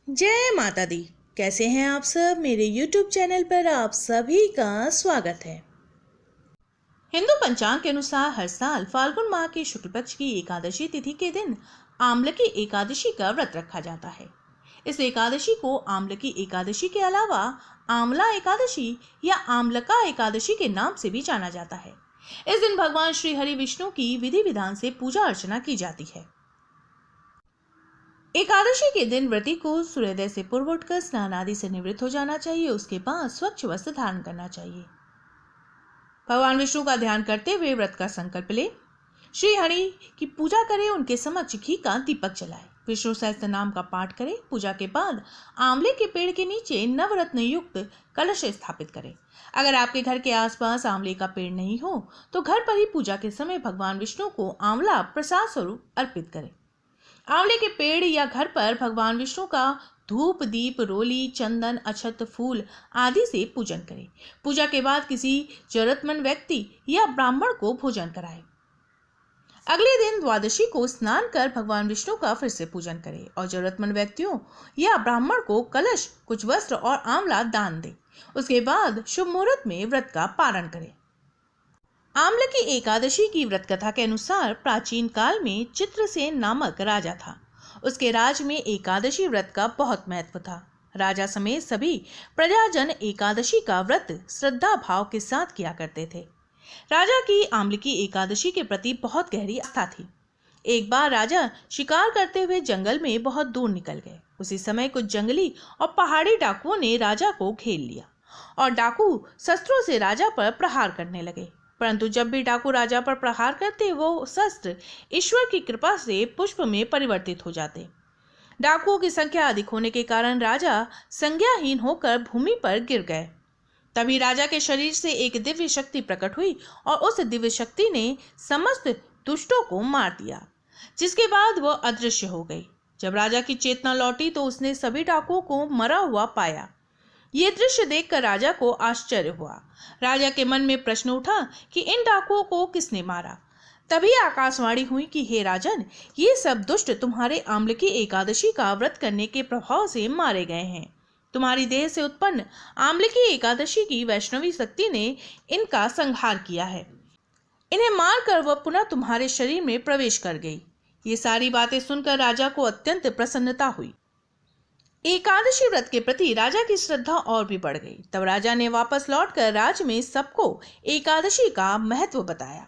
जय माता दी। कैसे हैं आप सब? मेरे YouTube चैनल पर आप सभी का स्वागत है। हिंदू पंचांग के अनुसार हर साल फाल्गुन माह के शुक्ल पक्ष की एकादशी तिथि के दिन आमलकी एकादशी का व्रत रखा जाता है। इस एकादशी को आमलकी एकादशी के अलावा आमला एकादशी या आमलका एकादशी के नाम से भी जाना जाता है। इस दिन भगवान श्री हरि विष्णु की विधि विधान से पूजा अर्चना की जाती है। एकादशी के दिन व्रती को सूर्योदय से पूर्व उठकर स्नान आदि से निवृत्त हो जाना चाहिए। उसके बाद स्वच्छ वस्त्र धारण करना चाहिए। भगवान विष्णु का ध्यान करते हुए व्रत का संकल्प ले। श्री हरि की पूजा करे, उनके समक्ष घी का दीपक जलाए, विष्णु सहस्त्र नाम का पाठ करे। पूजा के बाद आंवले के पेड़ के नीचे नवरत्न युक्त कलश स्थापित करें। अगर आपके घर के आसपास आंवले का पेड़ नहीं हो तो घर पर ही पूजा के समय भगवान विष्णु को आंवला प्रसाद स्वरूप अर्पित करें। आंवले के पेड़ या घर पर भगवान विष्णु का धूप दीप रोली चंदन अक्षत फूल आदि से पूजन करें। पूजा के बाद किसी जरूरतमंद व्यक्ति या ब्राह्मण को भोजन कराएं। अगले दिन द्वादशी को स्नान कर भगवान विष्णु का फिर से पूजन करें और जरूरतमंद व्यक्तियों या ब्राह्मण को कलश कुछ वस्त्र और आंवला दान दें। उसके बाद शुभ मुहूर्त में व्रत का पारण करें। आमलकी एकादशी की व्रत कथा के अनुसार प्राचीन काल में चित्रसेन नामक राजा था। उसके राज में एकादशी व्रत का बहुत महत्व था। राजा समेत सभी प्रजाजन एकादशी का व्रत श्रद्धा भाव के साथ किया करते थे। राजा की आमलकी एकादशी के प्रति बहुत गहरी आस्था थी। एक बार राजा शिकार करते हुए जंगल में बहुत दूर निकल गए। उसी समय कुछ जंगली और पहाड़ी डाकुओं ने राजा को घेर लिया और डाकू शस्त्रों से राजा पर प्रहार करने लगे। परंतु जब भी डाकू राजा पर प्रहार करते वो शस्त्र ईश्वर की कृपा से पुष्प में परिवर्तित हो जाते। डाकुओं की संख्या अधिक होने के कारण राजा संज्ञाहीन होकर भूमि पर गिर गए। तभी राजा के शरीर से एक दिव्य शक्ति प्रकट हुई और उस दिव्य शक्ति ने समस्त दुष्टों को मार दिया, जिसके बाद वह अदृश्य हो गई। जब राजा की चेतना लौटी तो उसने सभी डाकुओं को मरा हुआ पाया। ये दृश्य देखकर राजा को आश्चर्य हुआ। राजा के मन में प्रश्न उठा कि इन डाकुओं को किसने मारा। तभी आकाशवाणी हुई कि हे राजन, ये सब दुष्ट तुम्हारे आमलकी एकादशी का व्रत करने के प्रभाव से मारे गए हैं। तुम्हारी देह से उत्पन्न आमलकी एकादशी की वैष्णवी शक्ति ने इनका संहार किया है। इन्हें मारकर वह पुनः तुम्हारे शरीर में प्रवेश कर गई। ये सारी बातें सुनकर राजा को अत्यंत प्रसन्नता हुई। एकादशी व्रत के प्रति राजा की श्रद्धा और भी बढ़ गई। तब राजा ने वापस लौटकर राज्य में सबको एकादशी का महत्व बताया।